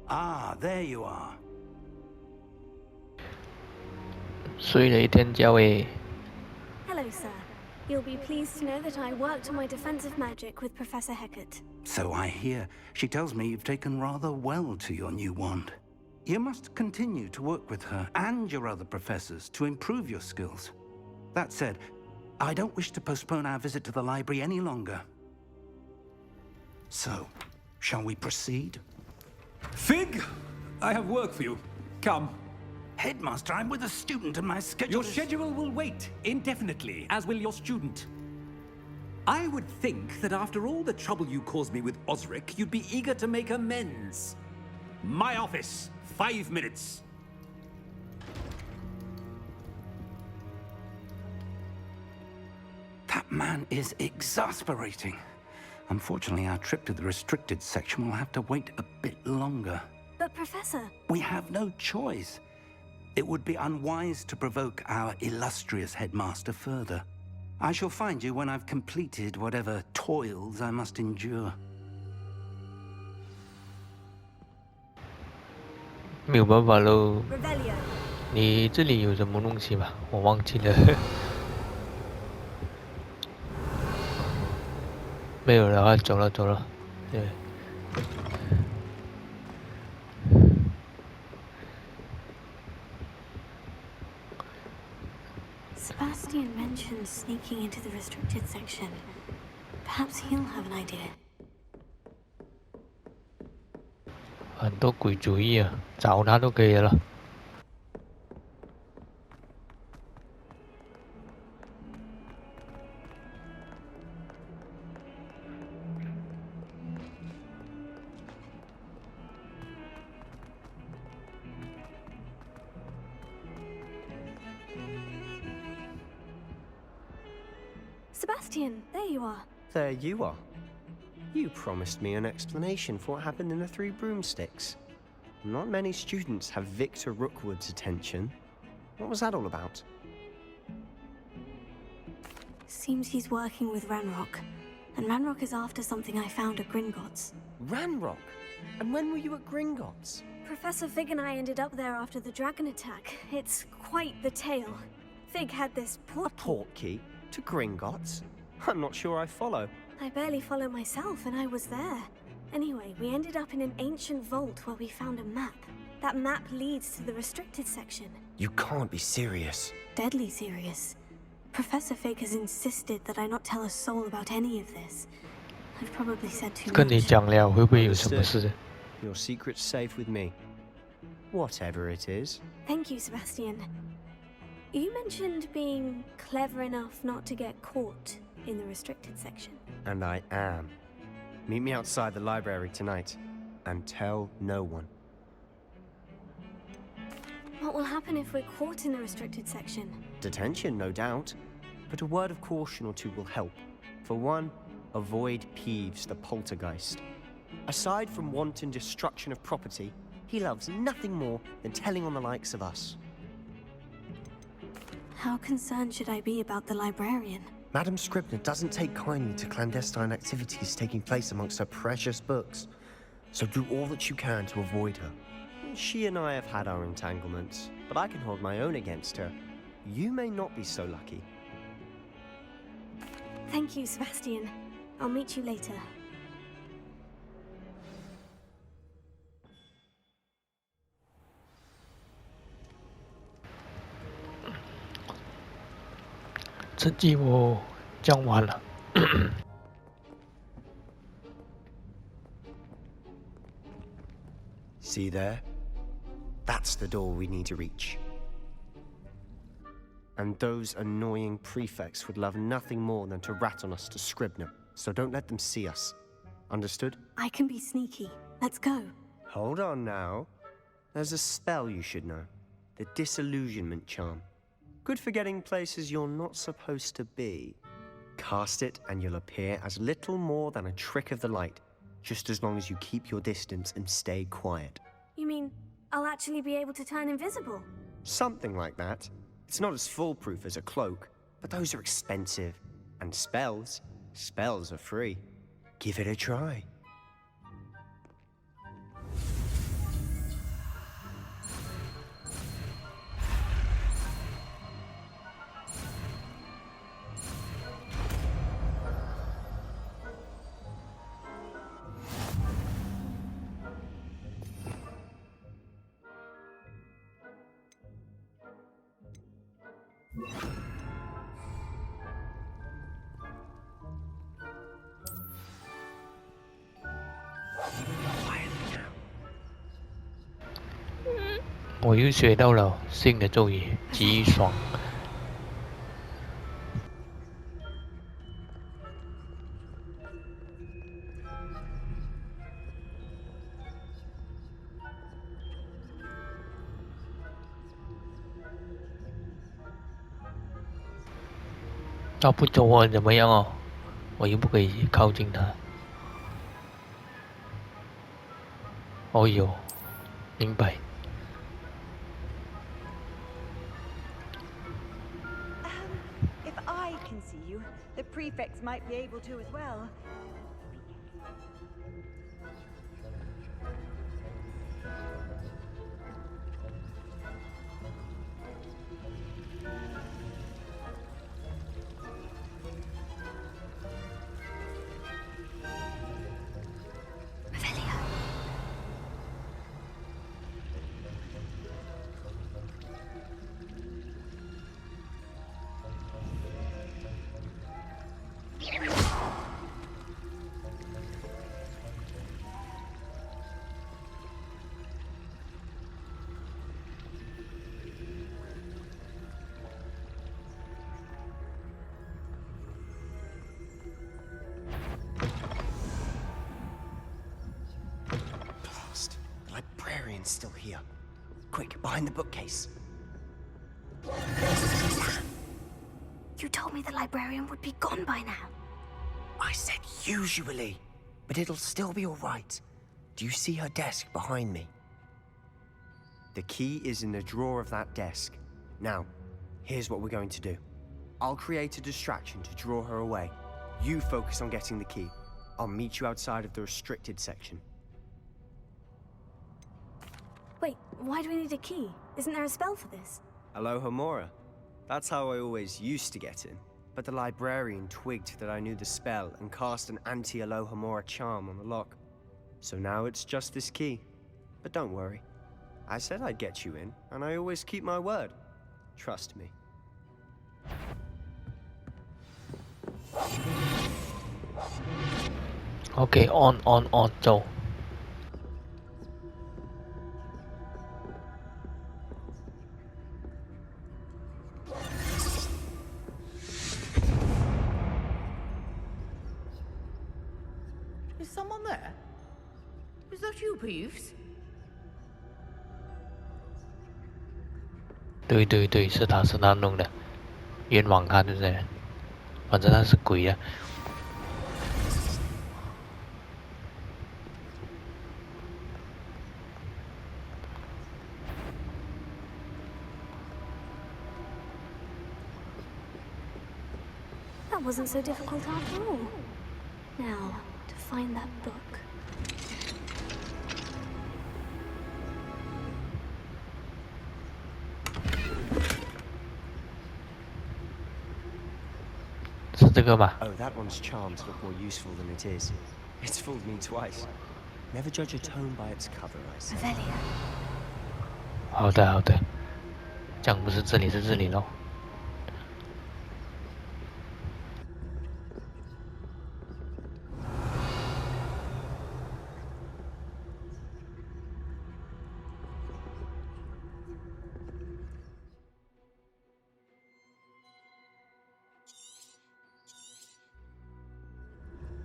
Ah, there you are. 睡了一天觉诶。Hello, sir. You'll be pleased to know that I worked on my defensive magic with Professor Heckert. So I hear. She tells me you've taken rather well to your new wand. You must continue to work with her and your other professors to improve your skills. That said, I don't wish to postpone our visit to the library any longer. So, shall we proceed? Fig, I have work for you. Come. Headmaster, I'm with a student and my schedule Your schedule will wait indefinitely, as will your student. I would think that after all the trouble you caused me with Osric, you'd be eager to make amends. My office, 5 minutes. That man is exasperating. Unfortunately, our trip to the restricted section will have to wait a bit longer. But, Professor... We have no choice. It would be unwise to provoke our illustrious headmaster further. I shall find you when I've completed whatever toils I must endure. 没有办法喽。 Revelio. 你这里有什么东西吧？我忘记了。没有了啊，走了走了。对。 Sebastian mentioned sneaking into the restricted section. Perhaps he'll have an idea. 很多鬼主意啊，找他都可以了。Sebastian, there you are. There you are. You promised me an explanation for what happened in the Three Broomsticks. Not many students have Victor Rookwood's attention. What was that all about? Seems he's working with Ranrock. And Ranrock is after something I found at Gringotts. Ranrock? And when were you at Gringotts? Professor Fig and I ended up there after the dragon attack. It's quite the tale. Fig had this A portkey? To Gringotts? I'm not sure I follow. I barely follow myself, and I was there. Anyway, we ended up in an ancient vault where we found a map. That map leads to the restricted section. You can't be serious. Deadly serious. Professor Fig has insisted that I not tell a soul about any of this. I've probably said too 跟你 much. 讲了，会不会有什么事？ Your secret's safe with me. Whatever it is. Thank you, Sebastian. You mentioned being clever enough not to get caught in the restricted section. And I am. Meet me outside the library tonight. And tell no one. What will happen if we're caught in the restricted section? Detention, no doubt. But a word of caution or two will help. For one, avoid Peeves, the poltergeist. Aside from wanton destruction of property, he loves nothing more than telling on the likes of us. How concerned should I be about the librarian? Madam Scribner doesn't take kindly to clandestine activities taking place amongst her precious books. So do all that you can to avoid her. She and I have had our entanglements, but I can hold my own against her. You may not be so lucky. Thank you, Sebastian. I'll meet you later. 这集我讲完了。See there? That's the door we need to reach. And those annoying prefects would love nothing more than to rat on us to Scribner, so don't let them see us. Understood? I can be sneaky. Let's go. Hold on now. There's a spell you should know. The Disillusionment Charm. Good for getting places you're not supposed to be. Cast it and you'll appear as little more than a trick of the light, just as long as you keep your distance and stay quiet. You mean I'll actually be able to turn invisible? Something like that. It's not as foolproof as a cloak, but those are expensive. And spells are free. Give it a try. 我又学到了新的咒语，极爽。他不走我怎么样哦？我又不可以靠近他。哦哟，明白。If I can see you, the prefects might be able to as well. Blast. The librarian's still here. Quick, behind the bookcase. You told me the librarian would be gone by now. I said usually, but it'll still be all right. Do you see her desk behind me? The key is in the drawer of that desk. Now, here's what we're going to do. I'll create a distraction to draw her away. You focus on getting the key. I'll meet you outside of the restricted section. Wait, why do we need a key? Isn't there a spell for this? Alohomora. That's how I always used to get in. But the librarian twigged that I knew the spell and cast an anti-Alohomora charm on the lock. So now it's just this key. But don't worry. I said I'd get you in, and I always keep my word. Trust me. OK on 走。Is someone there? Is that you, Peeves? 对，是他弄的，冤枉他对不对？反正他是鬼啊。That wasn't so difficult after all. Now, to find that book. 是这个吧？ Oh, that one's charms look more useful than it is. It's fooled me twice. Never judge a tome by its cover, I say. Avelia. 好的，这样不是这里是这里咯。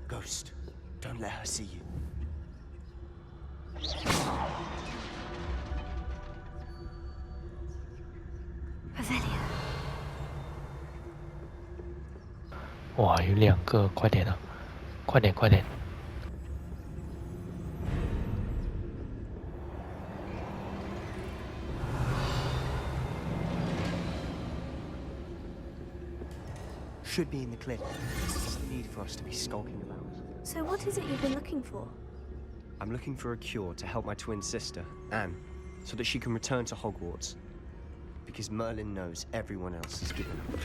Ghost, don't let her see you. Avelia. 哇，有2个，快点啊！快点！ Should be in the cliff. There's no need for us to be skulking about. So what is it you've been looking for? I'm looking for a cure to help my twin sister, Anne, so that she can return to Hogwarts. Because Merlin knows everyone else has given up.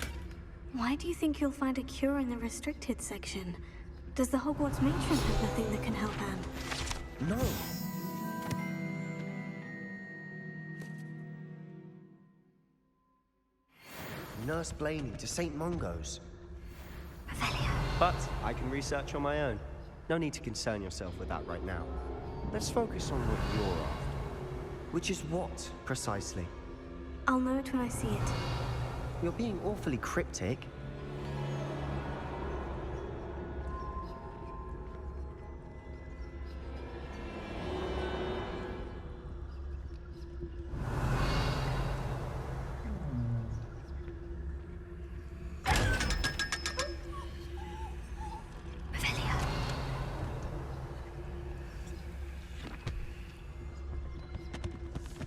Why do you think you'll find a cure in the restricted section? Does the Hogwarts matron have nothing that can help Anne? No! Nurse Blaney to St. Mungo's. Avelia. But I can research on my own. No need to concern yourself with that right now. Let's focus on what you're after. Which is what, precisely? I'll know it when I see it. You're being awfully cryptic.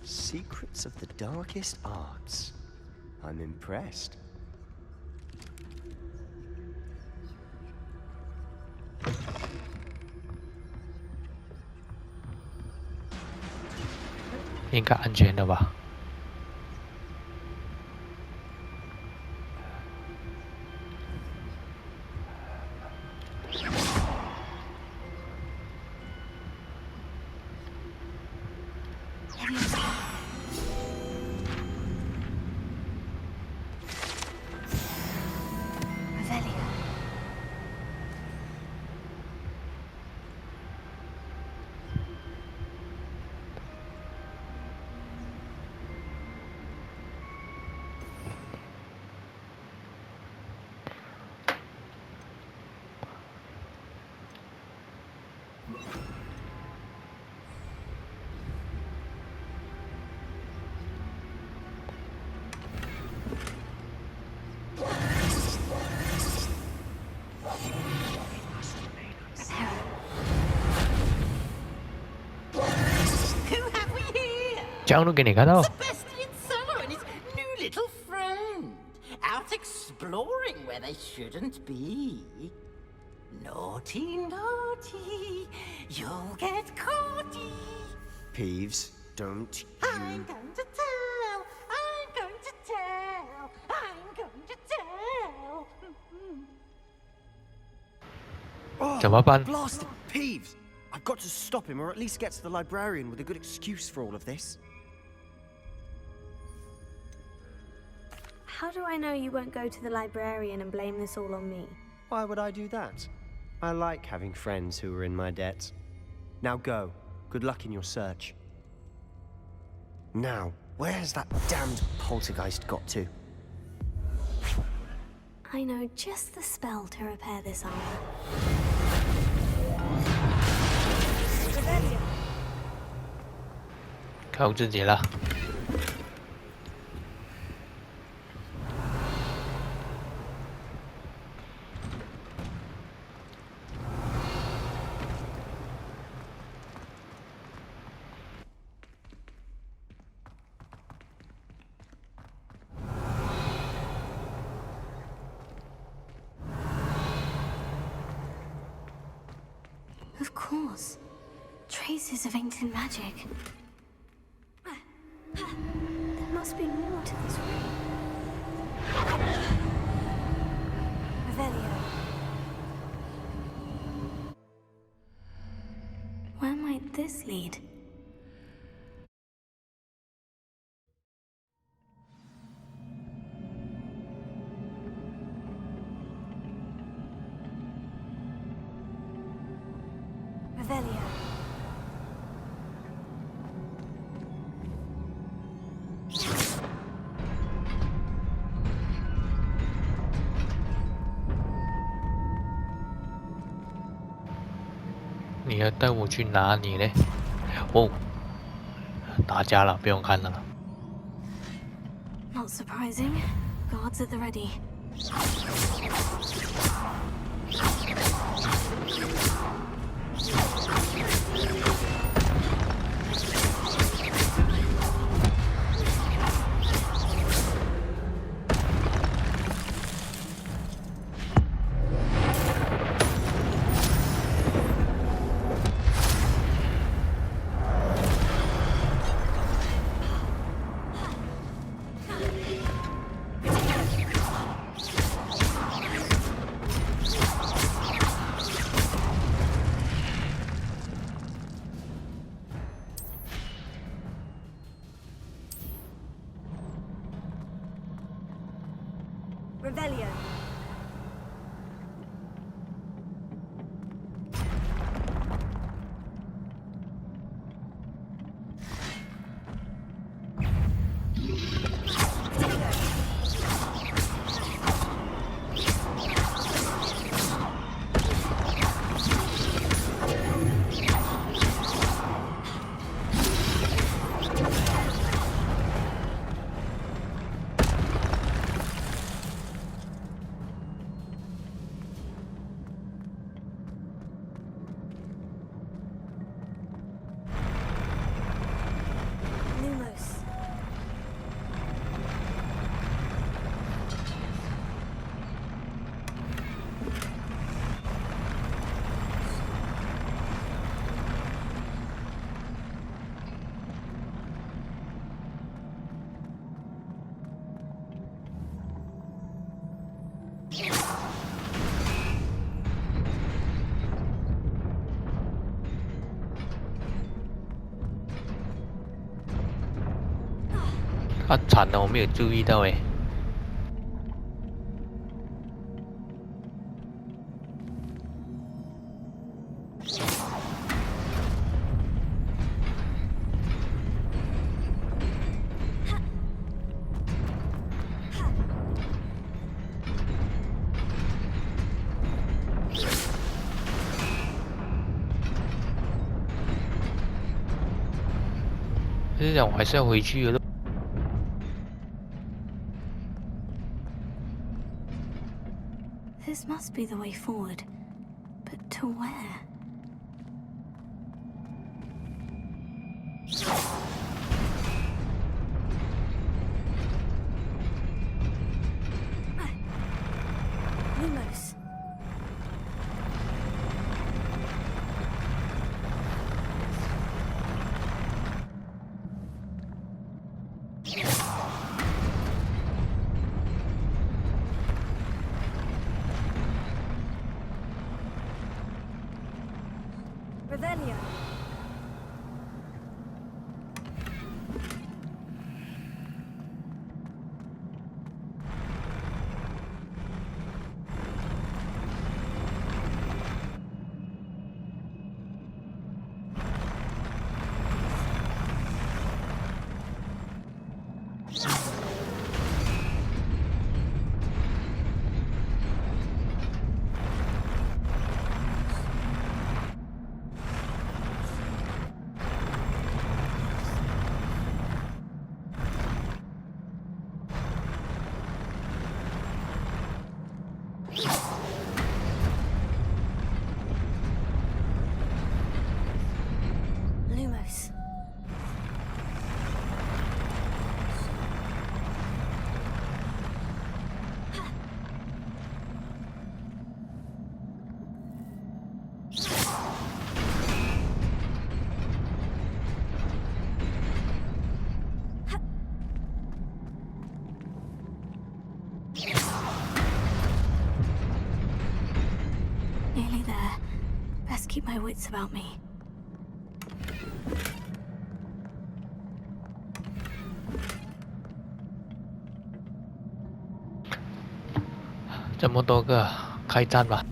Secrets of the darkest arts. I'm impressed.应该安全的吧。这样都给你看到。 Sebastian Cello and his new little friend out exploring where they shouldn't be. Naughty, naughty, you'll get caughty. Peeves, don't I'm going to tell, I'm going to tell, I'm going to tell. Oh, 怎么办？ blasted Peeves! I've got to stop him, or at least get to the librarian with a good excuse for all of this. How do I know you won't go to the librarian and blame this all on me? Why would I do that? I like having friends who are in my debt. Now go. Good luck in your search. Now, where has that damned poltergeist got to? I know just the spell to repair this armor. 靠自己了。Of course. Traces of ancient magic. There must be more to this room. Revelio. Where might this lead? Revelio. 你要带我去哪里呢？哦，打架了，不用看了。 Not surprising. Guards at the ready. 啊，惨了，我没有注意到诶。就是讲我还是要回去的。This must be the way forward. But to where? Lumos. Revelio. Lumos. Nearly there. Best keep my wits about me. 这么多个，开战吧！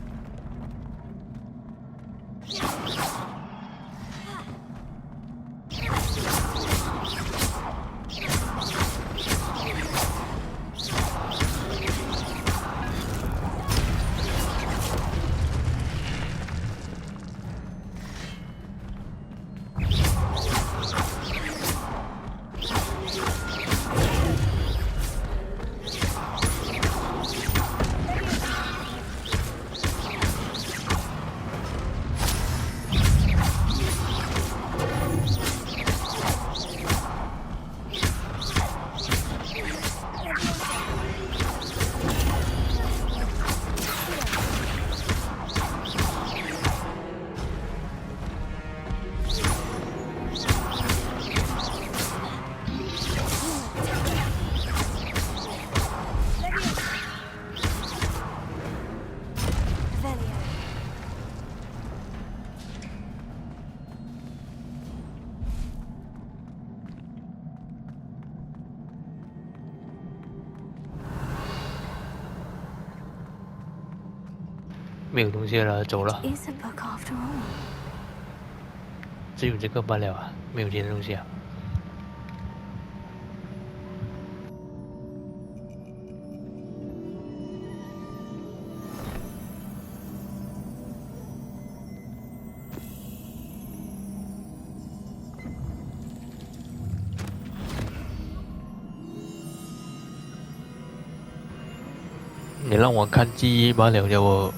没有东西了，走了。 It's a book after all. 只有这个罢了啊，没有别的东西啊。你让我看记忆罢了呀，我。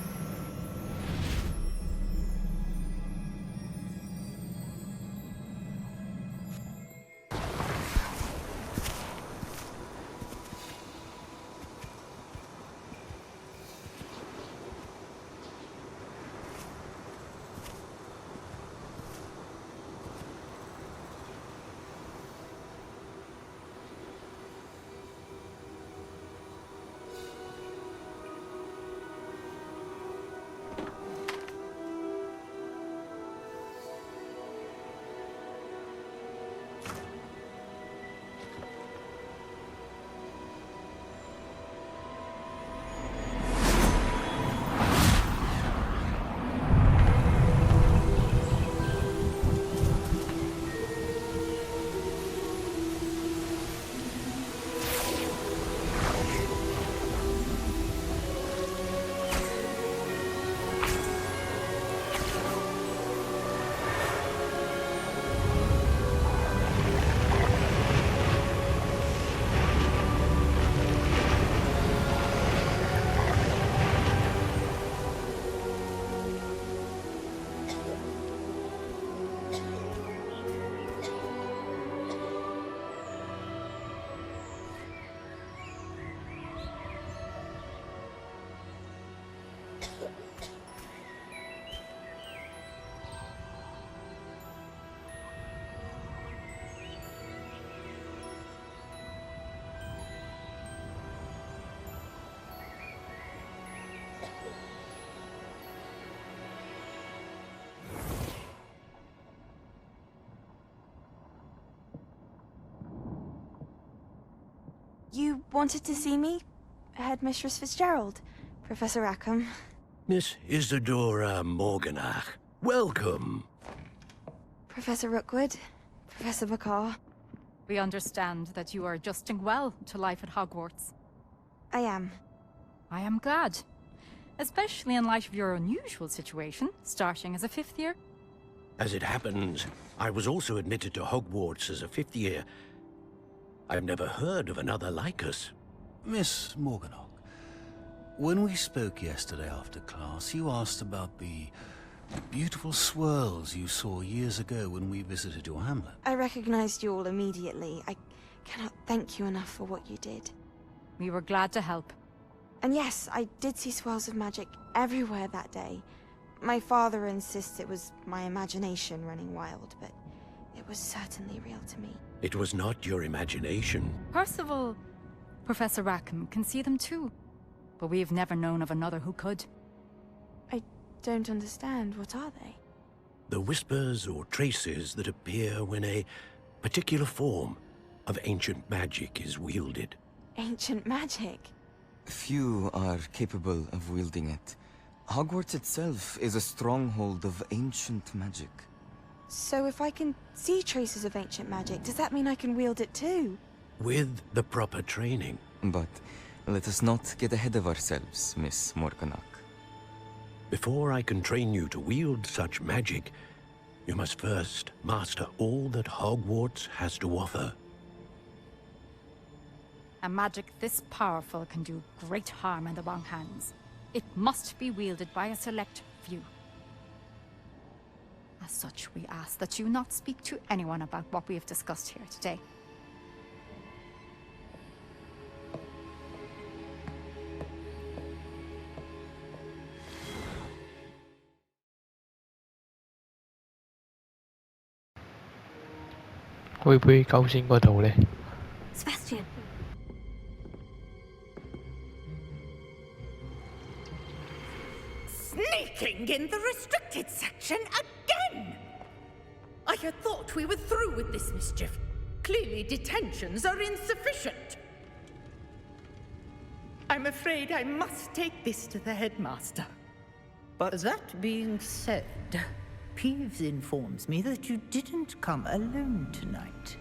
You wanted to see me? Headmistress Fitzgerald, Professor Rackham. Miss Isadora Morganach, welcome. Professor Rookwood, Professor Bakar. We understand that you are adjusting well to life at Hogwarts. I am. I am glad. Especially in light of your unusual situation, starting as a 5th year. As it happens, I was also admitted to Hogwarts as a 5th year. I've never heard of another like us. Miss Morganach, when we spoke yesterday after class, you asked about the beautiful swirls you saw years ago when we visited your hamlet. I recognized you all immediately. I cannot thank you enough for what you did. We were glad to help. And yes, I did see swirls of magic everywhere that day. My father insists it was my imagination running wild, but it was certainly real to me. It was not your imagination. Percival, Professor Rackham can see them too. But we've never known of another who could. I don't understand. What are they? The whispers or traces that appear when a particular form of ancient magic is wielded. Ancient magic? Few are capable of wielding it. Hogwarts itself is a stronghold of ancient magic. So if I can see traces of ancient magic, does that mean I can wield it too? With the proper training. But let us not get ahead of ourselves, Miss Morganach. Before I can train you to wield such magic, you must first master all that Hogwarts has to offer. A magic this powerful can do great harm in the wrong hands. It must be wielded by a select few. As such, we ask that you not speak to anyone about what we have discussed here today. Vui vui câu xin qua đầu đây. Sebastian. Sneaking in the restricted section again! I had thought we were through with this mischief. Clearly detentions are insufficient. I'm afraid I must take this to the headmaster. But that being said, Peeves informs me that you didn't come alone tonight.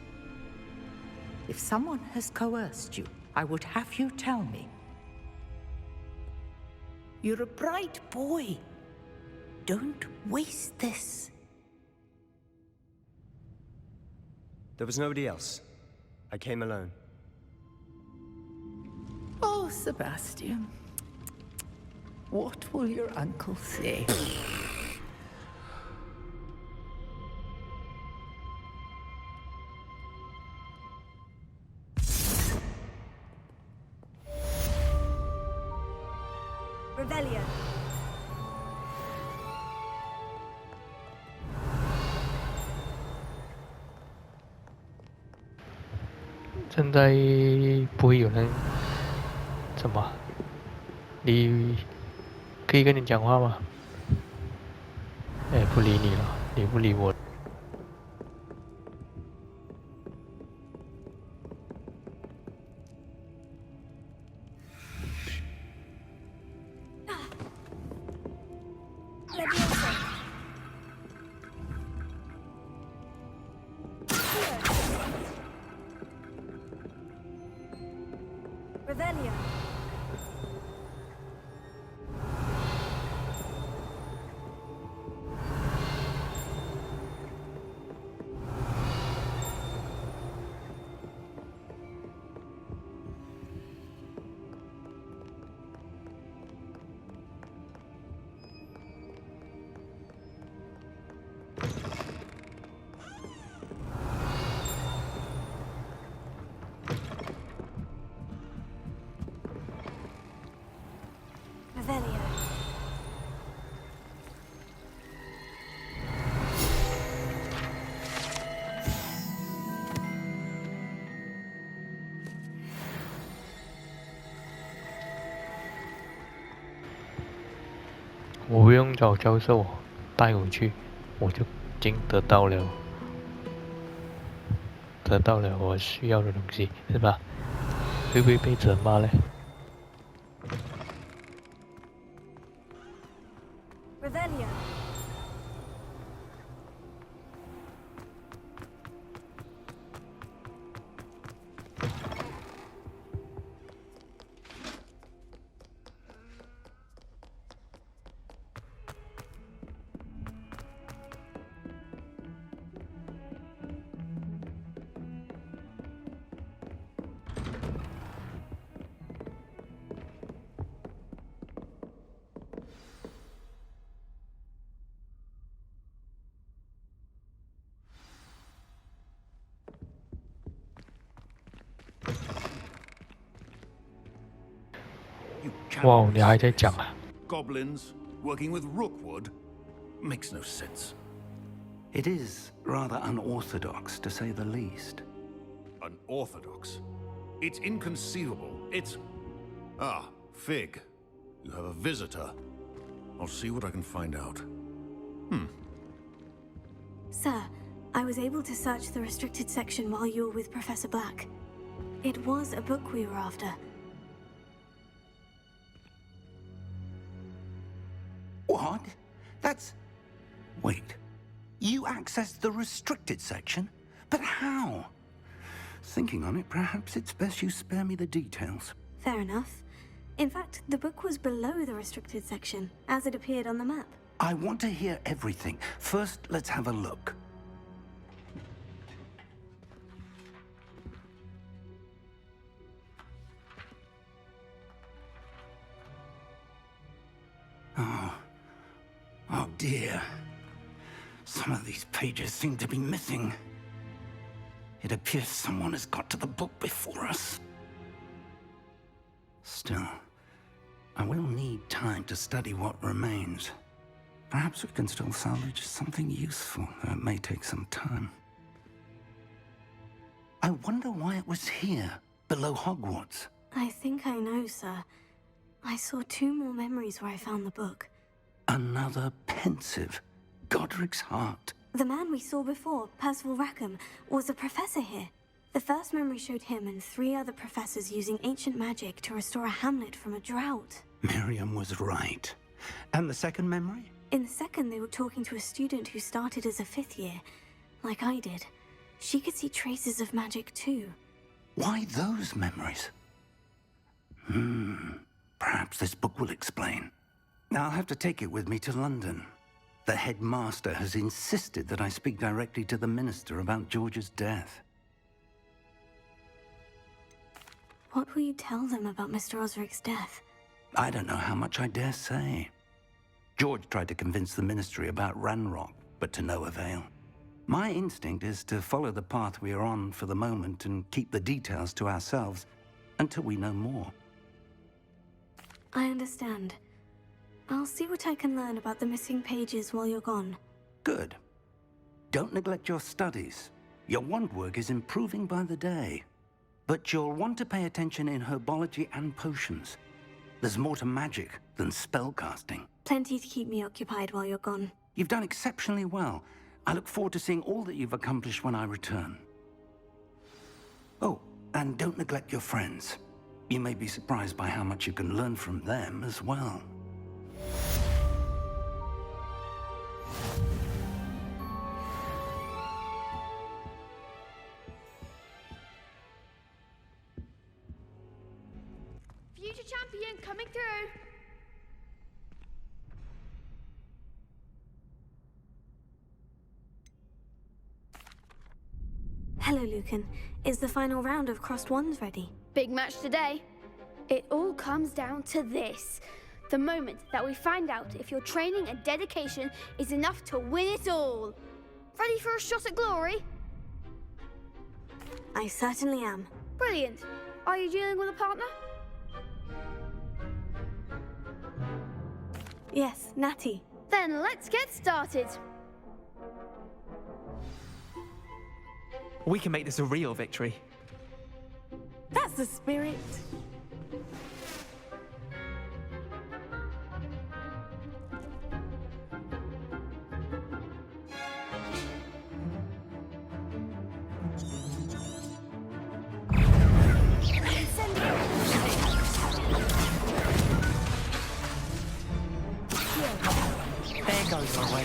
If someone has coerced you, I would have you tell me. You're a bright boy. Don't waste this. There was nobody else. I came alone. Oh, Sebastian. What will your uncle say? Revelio.现在不会有人什么？你可以跟你讲话吗？哎，不理你了，你不理我。Revelio. Revelio. 我不用找教授带我去，我就已经得到了我需要的东西，是吧？會唔會被責罵呢？ Revelio. Wow, 你还在讲啊？ Goblins working with Rookwood makes no sense. It is rather unorthodox, to say the least. Unorthodox? It's inconceivable. It's... Ah, Fig. You have a visitor. I'll see what I can find out. Sir, I was able to search the restricted section while you were with Professor Black. It was a book we were after. What? That's... Wait. You accessed the restricted section? But how? Thinking on it, perhaps it's best you spare me the details. Fair enough. In fact, the book was below the restricted section, as it appeared on the map. I want to hear everything. First, let's have a look. Oh dear. Some of these pages seem to be missing. It appears someone has got to the book before us. Still, I will need time to study what remains. Perhaps we can still salvage something useful, though it may take some time. I wonder why it was here, below Hogwarts. I think I know, sir. I saw 2 more memories where I found the book. Another pensive. Godric's heart. The man we saw before, Percival Rackham, was a professor here. The first memory showed him and 3 other professors using ancient magic to restore a hamlet from a drought. Miriam was right. And the second memory? In the second, they were talking to a student who started as a 5th year, like I did. She could see traces of magic too. Why those memories? Perhaps this book will explain. I'll have to take it with me to London. The headmaster has insisted that I speak directly to the minister about George's death. What will you tell them about Mr. Osric's death? I don't know how much I dare say. George tried to convince the ministry about Ranrock, but to no avail. My instinct is to follow the path we are on for the moment and keep the details to ourselves until we know more. I understand. I'll see what I can learn about the missing pages while you're gone. Good. Don't neglect your studies. Your wand work is improving by the day. But you'll want to pay attention in herbology and potions. There's more to magic than spellcasting. Plenty to keep me occupied while you're gone. You've done exceptionally well. I look forward to seeing all that you've accomplished when I return. Oh, and don't neglect your friends. You may be surprised by how much you can learn from them as well. Future champion coming through. Hello, Lucan. Is the final round of Crossed Wands ready? Big match today. It all comes down to this. The moment that we find out if your training and dedication is enough to win it all. Ready for a shot at glory? I certainly am. Brilliant. Are you dealing with a partner? Yes, Natty. Then let's get started. We can make this a real victory. That's the spirit. Go your way.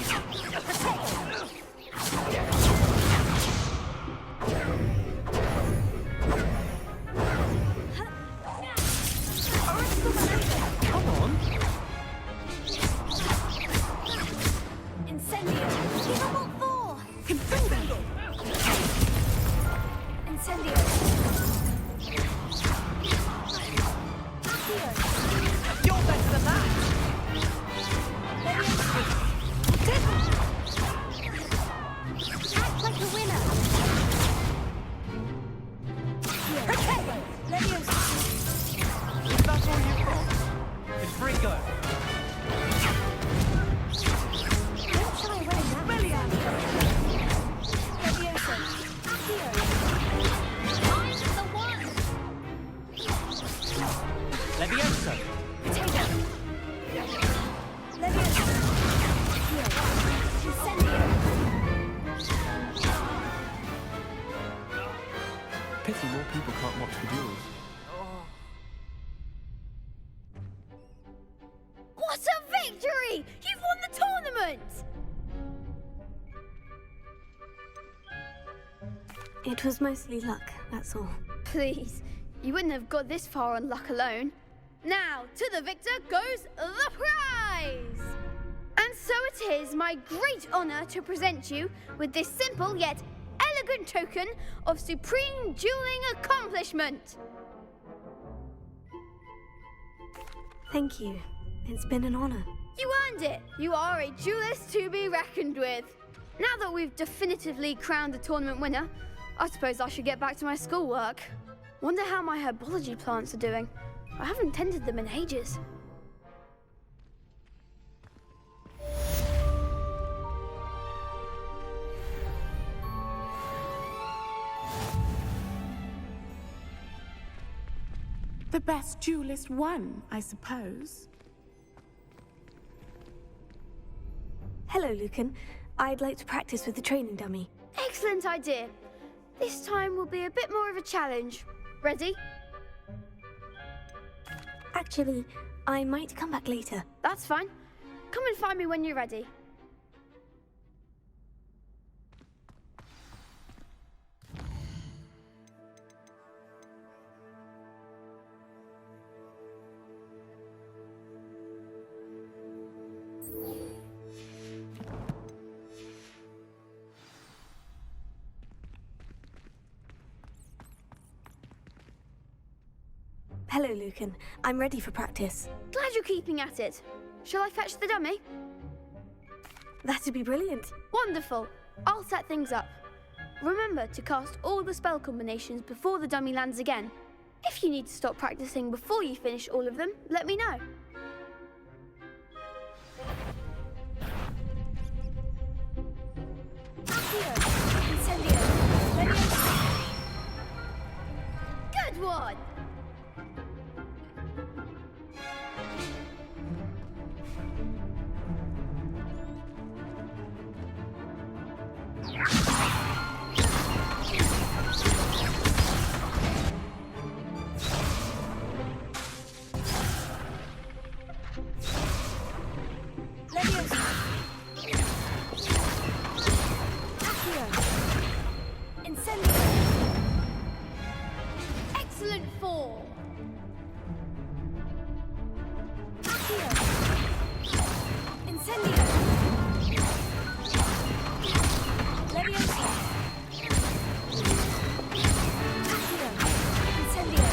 Come on. Incendio. Skillable 4. Incendio. Incendio. You're better than that. Act like a winner. Okay. Leviosa. If that's all you've got, it's free go. Don't shy away now. Brilliant. Leviosa. Accio. I'm the one. Leviosa. Potato. Leviosa. Accio. Incendio. Pity more people can't watch the duels. What a victory! You've won the tournament! It was mostly luck, that's all. Please, you wouldn't have got this far on luck alone. Now, to the victor goes the prize! And so it is my great honor to present you with this simple yet elegant token of supreme dueling accomplishment. Thank you. It's been an honor. You earned it. You are a duelist to be reckoned with. Now that we've definitively crowned the tournament winner, I suppose I should get back to my schoolwork. Wonder how my herbology plants are doing. I haven't tended them in ages. The best duelist won, I suppose. Hello, Lucan. I'd like to practice with the training dummy. Excellent idea. This time will be a bit more of a challenge. Ready? Actually, I might come back later. That's fine. Come and find me when you're ready. Hello, Lucan. I'm ready for practice. Glad you're keeping at it. Shall I fetch the dummy? That'd be brilliant. Wonderful. I'll set things up. Remember to cast all the spell combinations before the dummy lands again. If you need to stop practicing before you finish all of them, let me know. Good one! Excellent fall. Incendio. Leviosa. Accio. Incendio.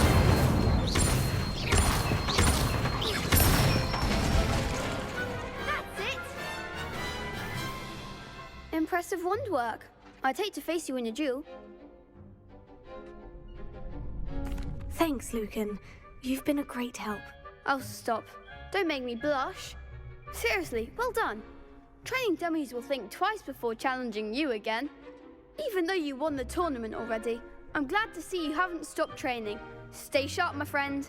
That's it! Impressive wand work. I'd hate to face you in a duel. Thanks, Lucan. You've been a great help. Oh, stop. Don't make me blush. Seriously, well done. Training dummies will think twice before challenging you again. Even though you won the tournament already, I'm glad to see you haven't stopped training. Stay sharp, my friend.